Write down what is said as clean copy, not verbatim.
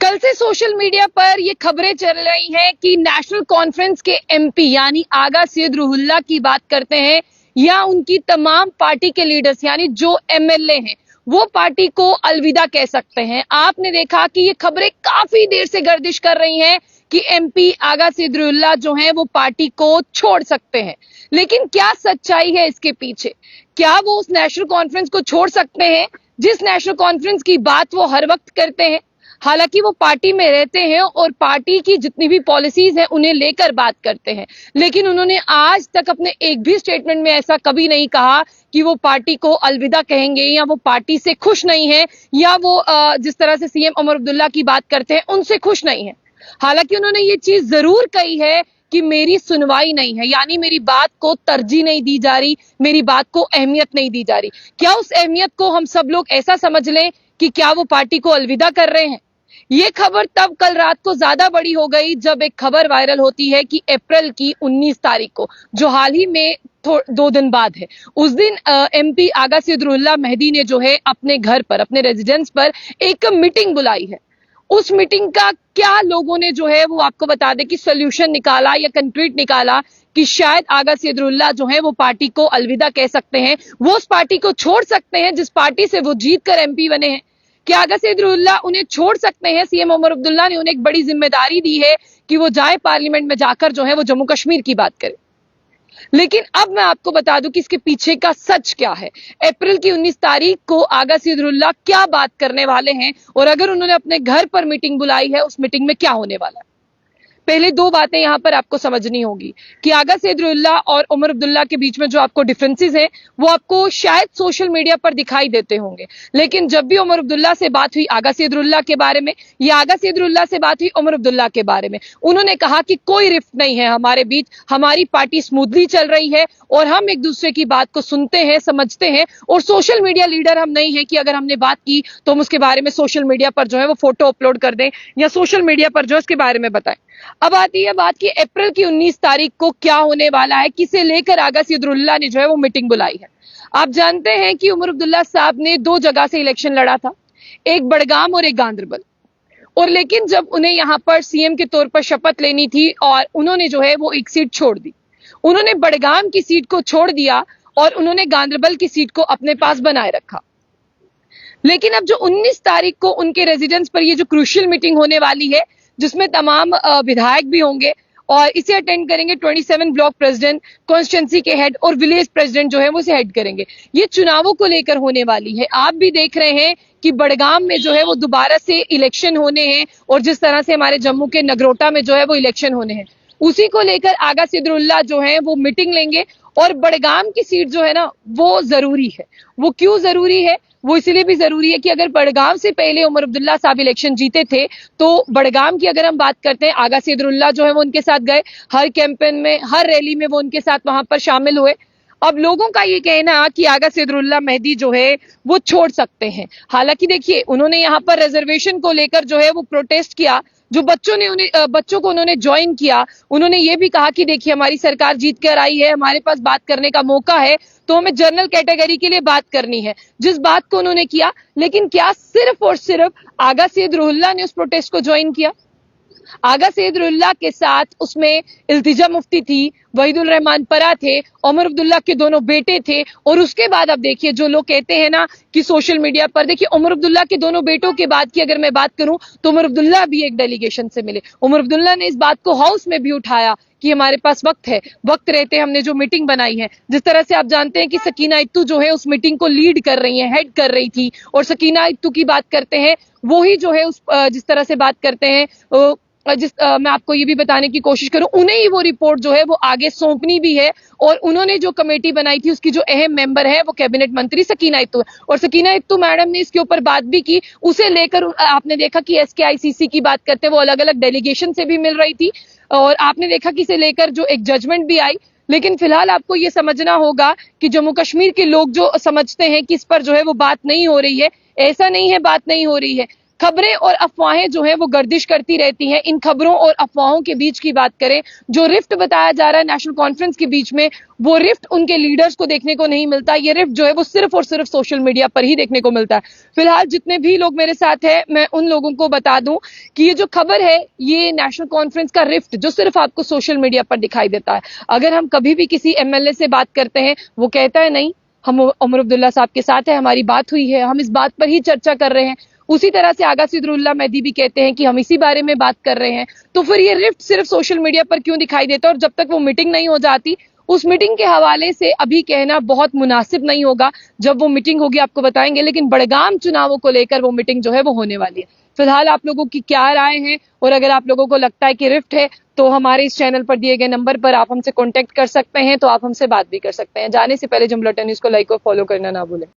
कल से social media पर ये खबरें चल रही हैं कि नेशनल कॉन्फ्रेंस के एमपी यानी आगा सैयद रुहुल्लाह की बात करते हैं या उनकी तमाम पार्टी के लीडर्स यानी जो एमएलए हैं वो पार्टी को अलविदा कह सकते हैं। आपने देखा कि ये खबरें काफी देर से गर्दिश कर रही हैं कि एमपी आगा सैयद रुहुल्लाह जो हैं वो पार्टी को छोड़ सकते हैं, लेकिन क्या सच्चाई है इसके पीछे? क्या वो उस नेशनल कॉन्फ्रेंस को छोड़ सकते हैं जिस नेशनल कॉन्फ्रेंस की बात वो हर वक्त करते हैं? हालांकि वो पार्टी में रहते हैं और पार्टी की जितनी भी पॉलिसीज हैं उन्हें लेकर बात करते हैं, लेकिन उन्होंने आज तक अपने एक भी स्टेटमेंट में ऐसा कभी नहीं कहा कि वो पार्टी को अलविदा कहेंगे या वो पार्टी से खुश नहीं है या वो जिस तरह से सीएम उमर अब्दुल्ला की बात करते हैं उनसे खुश नहीं है। हालांकि उन्होंने ये चीज जरूर कही है कि मेरी सुनवाई नहीं है, यानी मेरी बात को तरजीह नहीं दी जा रही, मेरी बात को अहमियत नहीं दी जा रही। क्या उस अहमियत को हम सब लोग ऐसा समझ लें कि क्या वो पार्टी को अलविदा कर रहे हैं? ये खबर तब कल रात को ज्यादा बड़ी हो गई जब एक खबर वायरल होती है कि अप्रैल की 19 तारीख को, जो हाल ही में 2 दिन बाद है, उस दिन एमपी आगा सैयद रुहुल्लाह मेहदी ने जो है अपने घर पर, अपने रेजिडेंस पर एक मीटिंग बुलाई है। उस मीटिंग का क्या लोगों ने जो है वो आपको बता दें कि सोल्यूशन निकाला या कंक्रीट निकाला कि शायद आगा सैयद रुहुल्लाह जो है वो पार्टी को अलविदा कह सकते हैं, वो उस पार्टी को छोड़ सकते हैं जिस पार्टी से वो जीत कर एमपी बने हैं। क्या आगा सैयद रुहुल्लाह उन्हें छोड़ सकते हैं? सीएम उमर अब्दुल्ला ने उन्हें एक बड़ी जिम्मेदारी दी है कि वो जाए पार्लियामेंट में जाकर जो है वो जम्मू कश्मीर की बात करें। लेकिन अब मैं आपको बता दूं कि इसके पीछे का सच क्या है। अप्रैल की 19 तारीख को आगा सैयद रुहुल्लाह क्या बात करने वाले हैं और अगर उन्होंने अपने घर पर मीटिंग बुलाई है उस मीटिंग में क्या होने वाला है। पहले 2 बातें यहां पर आपको समझनी होगी कि आगा सैयद रुहुल्लाह और उमर अब्दुल्ला के बीच में जो आपको डिफरेंसेस हैं वो आपको शायद सोशल मीडिया पर दिखाई देते होंगे, लेकिन जब भी उमर अब्दुल्ला से बात हुई आगा सैयद रुहुल्लाह के बारे में या आगा सैयद रुहुल्लाह से बात हुई उमर अब्दुल्ला के बारे में, उन्होंने कहा कि कोई रिफ्ट नहीं है हमारे बीच, हमारी पार्टी स्मूथली चल रही है और हम एक दूसरे की बात को सुनते हैं, समझते हैं और सोशल मीडिया लीडर हम नहीं है कि अगर हमने बात की तो हम उसके बारे में सोशल मीडिया पर जो है वो फोटो अपलोड कर दें या सोशल मीडिया पर जो उसके बारे में बताएं। अब आती है बात कि अप्रैल की 19 तारीख को क्या होने वाला है, किसे लेकर आगा सैयद रुहुल्लाह ने जो है वो मीटिंग बुलाई है। आप जानते हैं कि उमर अब्दुल्ला साहब ने 2 जगह से इलेक्शन लड़ा था, एक बड़गाम और एक गांदरबल, और लेकिन जब उन्हें यहां पर सीएम के तौर पर शपथ लेनी थी और उन्होंने जो है वो एक सीट छोड़ दी, उन्होंने बड़गाम की सीट को छोड़ दिया और उन्होंने गांदरबल की सीट को अपने पास बनाए रखा। लेकिन अब जो 19 तारीख को उनके रेजिडेंस पर ये जो क्रूशियल मीटिंग होने वाली है जिसमें तमाम विधायक भी होंगे और इसे अटेंड करेंगे 27 ब्लॉक प्रेसिडेंट, कॉन्स्टिट्यूंसी के हेड और विलेज प्रेसिडेंट जो है वो इसे हेड करेंगे। ये चुनावों को लेकर होने वाली है। आप भी देख रहे हैं कि बड़गाम में जो है वो दोबारा से इलेक्शन होने हैं और जिस तरह से हमारे जम्मू के नगरोटा में जो है वो इलेक्शन होने हैं, उसी को लेकर आगा सैयद रुहुल्लाह जो है वो मीटिंग लेंगे। और बड़गाम की सीट जो है ना वो जरूरी है। वो क्यों जरूरी है? वो इसलिए भी जरूरी है कि अगर बड़गाम से पहले उमर अब्दुल्ला साहब इलेक्शन जीते थे तो बड़गाम की अगर हम बात करते हैं, आगा सैयद रुहुल्लाह जो है वो उनके साथ गए, हर कैंपेन में, हर रैली में वो उनके साथ वहां पर शामिल हुए। अब लोगों का ये कहना कि आगा सैयद रुहुल्लाह मेहदी जो है वो छोड़ सकते हैं। हालांकि देखिए उन्होंने यहाँ पर रिजर्वेशन को लेकर जो है वो प्रोटेस्ट किया, जो बच्चों को उन्होंने ज्वाइन किया। उन्होंने ये भी कहा कि देखिए हमारी सरकार जीत कर आई है, हमारे पास बात करने का मौका है, तो हमें जनरल कैटेगरी के लिए बात करनी है, जिस बात को उन्होंने किया। लेकिन क्या सिर्फ और सिर्फ आगा सैयद रुहुल्लाह ने उस प्रोटेस्ट को ज्वाइन किया? आगा सैयद रुहुल्लाह के साथ उसमें इल्तिजा मुफ्ती थी, वहीदुर रहमान परा थे, उमर अब्दुल्ला के दोनों बेटे थे और उसके बाद अब देखिए जो लोग कहते हैं ना कि सोशल मीडिया पर, देखिए उमर अब्दुल्ला के दोनों बेटों के बाद की अगर मैं बात करूं तो उमर अब्दुल्ला भी एक डेलीगेशन से मिले। उमर अब्दुल्ला ने इस बात को हाउस में भी उठाया कि हमारे पास वक्त है, वक्त रहते हमने जो मीटिंग बनाई है। जिस तरह से आप जानते हैं कि सकीना इत्तू जो है उस मीटिंग को लीड कर रही है, हेड कर रही थी, और सकीना इत्तू की बात करते हैं वो ही जो है उस जिस तरह से बात करते हैं मैं आपको ये भी बताने की कोशिश करूं, उन्हें ही वो रिपोर्ट जो है वो आगे सौंपनी भी है और उन्होंने जो कमेटी बनाई थी उसकी जो अहम मेंबर है वो कैबिनेट मंत्री सकीना इत्तू है। और सकीना इत्तू मैडम ने इसके ऊपर बात भी की। उसे लेकर आपने देखा कि SKICC की बात करते वो अलग अलग डेलीगेशन से भी मिल रही थी और आपने देखा कि इसे लेकर जो एक जजमेंट भी आई। लेकिन फिलहाल आपको ये समझना होगा कि जम्मू कश्मीर के लोग जो समझते हैं कि इस पर जो है वो बात नहीं हो रही है, ऐसा नहीं है, बात नहीं हो रही है। खबरें और अफवाहें जो है वो गर्दिश करती रहती हैं। इन खबरों और अफवाहों के बीच की बात करें, जो रिफ्ट बताया जा रहा है नेशनल कॉन्फ्रेंस के बीच में, वो रिफ्ट उनके लीडर्स को देखने को नहीं मिलता। ये रिफ्ट जो है वो सिर्फ और सिर्फ सोशल मीडिया पर ही देखने को मिलता है। फिलहाल जितने भी लोग मेरे साथ हैं, मैं उन लोगों को बता दूं कि ये जो खबर है, ये नेशनल कॉन्फ्रेंस का रिफ्ट जो सिर्फ आपको सोशल मीडिया पर दिखाई देता है। अगर हम कभी भी किसी एमएलए से बात करते हैं, वो कहता है नहीं, हम उमर अब्दुल्ला साहब के साथ है, हमारी बात हुई है, हम इस बात पर ही चर्चा कर रहे हैं। उसी तरह से आगा सिद्रुल्लाह मेहदी भी कहते हैं कि हम इसी बारे में बात कर रहे हैं। तो फिर ये रिफ्ट सिर्फ सोशल मीडिया पर क्यों दिखाई देता है? और जब तक वो मीटिंग नहीं हो जाती, उस मीटिंग के हवाले से अभी कहना बहुत मुनासिब नहीं होगा। जब वो मीटिंग होगी आपको बताएंगे, लेकिन बड़गाम चुनावों को लेकर वो मीटिंग जो है वो होने वाली है। फिलहाल आप लोगों की क्या राय है, और अगर आप लोगों को लगता है कि रिफ्ट है, तो हमारे इस चैनल पर दिए गए नंबर पर आप हमसे कांटेक्ट कर सकते हैं, तो आप हमसे बात भी कर सकते हैं। जाने से पहले जुमला न्यूज़ को लाइक और फॉलो करना ना भूलें।